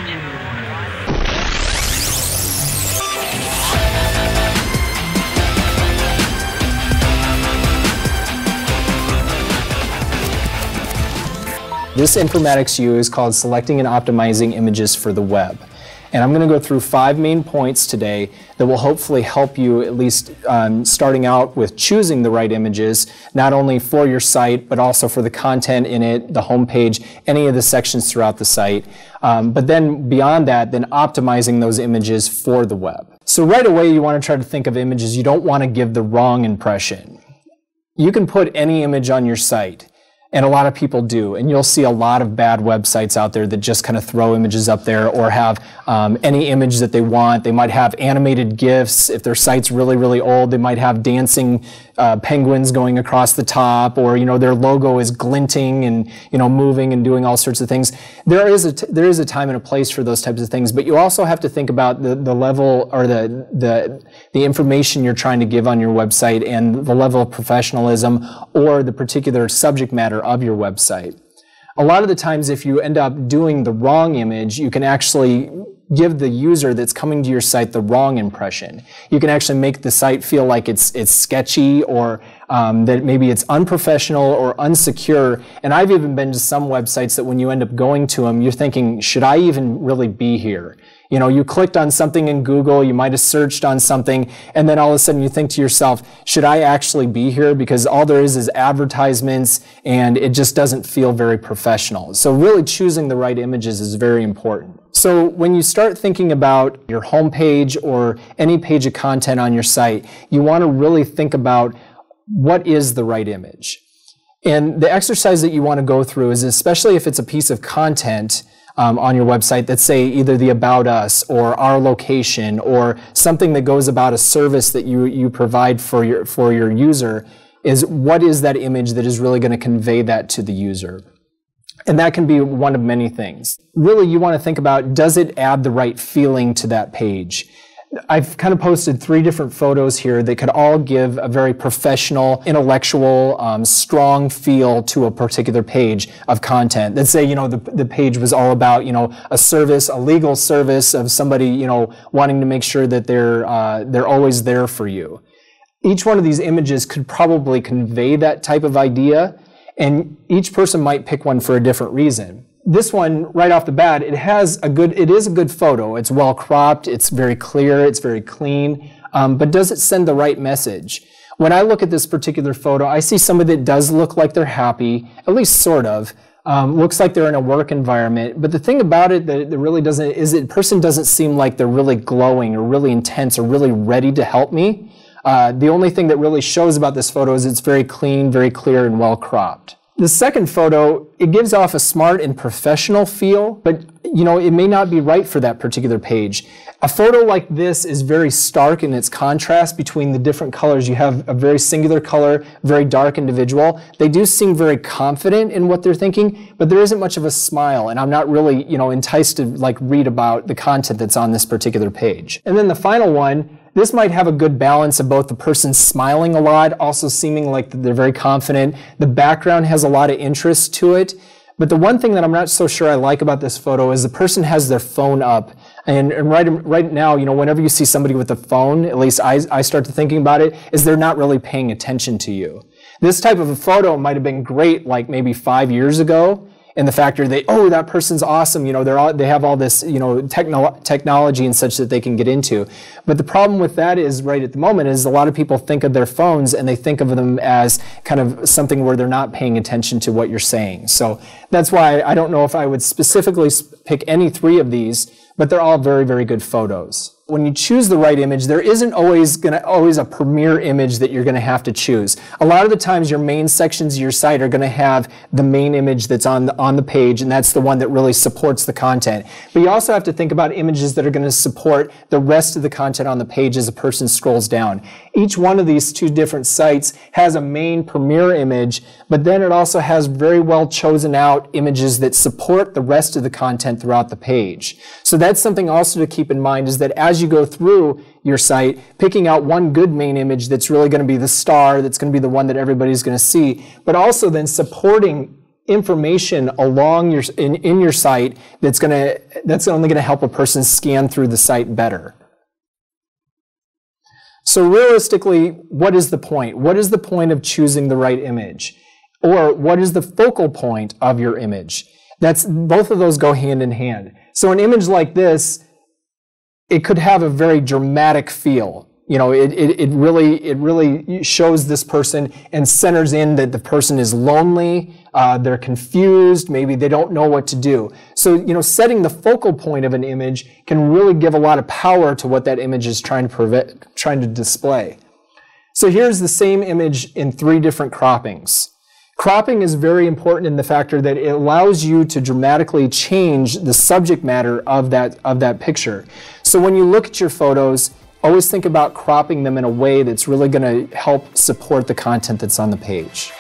This Informatics U is called Selecting and Optimizing Images for the Web. And I'm going to go through 5 main points today that will hopefully help you, at least starting out with choosing the right images, not only for your site, but also for the content in it, the homepage, any of the sections throughout the site. But then beyond that, then optimizing those images for the web. So right away, you want to try to think of images. You don't want to give the wrong impression. You can put any image on your site. And a lot of people do, and you'll see a lot of bad websites out there that just kind of throw images up there or have any image that they want. They might have animated GIFs. If their site's really, really old, they might have dancing penguins going across the top, or their logo is glinting and moving and doing all sorts of things. There is a time and a place for those types of things, but you also have to think about the level or the information you're trying to give on your website and the level of professionalism or the particular subject matter of your website. A lot of the times, if you end up doing the wrong image, you can actually give the user that's coming to your site the wrong impression. You can actually make the site feel like it's sketchy, or that maybe it's unprofessional or unsecure. And I've even been to some websites that when you end up going to them, you're thinking, should I even really be here? You clicked on something in Google, you might have searched on something, and then all of a sudden you think to yourself, should I actually be here? Because all there is advertisements, and it just doesn't feel very professional. So really choosing the right images is very important. So when you start thinking about your homepage or any page of content on your site, you want to really think about what is the right image. And the exercise that you want to go through is, especially if it's a piece of content on your website that say either the About Us or our location or something that goes about a service that you provide for your user, is what is that image that is really going to convey that to the user. And that can be one of many things. Really, you want to think about, does it add the right feeling to that page? I've kind of posted 3 different photos here that could all give a very professional, intellectual, strong feel to a particular page of content. Let's say, the page was all about, a service, a legal service of somebody, wanting to make sure that they're always there for you. Each one of these images could probably convey that type of idea, and each person might pick one for a different reason. This one, right off the bat, it is a good photo. It's well cropped, it's very clear, it's very clean, but does it send the right message? When I look at this particular photo, I see somebody that does look like they're happy, at least sort of. Looks like they're in a work environment, but the thing about it that really doesn't, is the person doesn't seem like they're really glowing or really intense or really ready to help me. The only thing that really shows about this photo is it's very clean, very clear, and well cropped. The second photo, it gives off a smart and professional feel, but it may not be right for that particular page. A photo like this is very stark in its contrast between the different colors. You have a very singular color, very dark individual. They do seem very confident in what they're thinking, but there isn't much of a smile, and I'm not really, enticed to read about the content that's on this particular page. And then the final one, this might have a good balance of both the person smiling a lot, also seeming like they're very confident. The background has a lot of interest to it. But the one thing that I'm not so sure I like about this photo is the person has their phone up. And right now, whenever you see somebody with a phone, at least I start to thinking about it, is they're not really paying attention to you. This type of a photo might have been great like maybe 5 years ago. And the factor that, oh, that person's awesome, they have all this, technology and such that they can get into. But the problem with that is, right at the moment, is a lot of people think of their phones and they think of them as kind of something where they're not paying attention to what you're saying. So that's why I don't know if I would specifically pick any 3 of these, but they're all very, very good photos. When you choose the right image, there isn't always a premier image that you're going to have to choose. A lot of the times your main sections of your site are going to have the main image that's on the page, and that's the one that really supports the content. But you also have to think about images that are going to support the rest of the content on the page as a person scrolls down. Each one of these 2 different sites has a main premier image, but then it also has very well chosen out images that support the rest of the content throughout the page. So that's something also to keep in mind, is that as you go through your site, picking out one good main image that's really going to be the star, that's going to be the one that everybody's going to see, but also then supporting information along in your site that's only going to help a person scan through the site better. So realistically, what is the point? What is the point of choosing the right image? Or what is the focal point of your image? Both of those go hand in hand. So an image like this, it could have a very dramatic feel. You know, it really shows this person and centers in that the person is lonely, they're confused, maybe they don't know what to do. So, you know, setting the focal point of an image can really give a lot of power to what that image is trying to display. So here's the same image in 3 different croppings. Cropping is very important in the factor that it allows you to dramatically change the subject matter of that picture. So when you look at your photos, always think about cropping them in a way that's really going to help support the content that's on the page.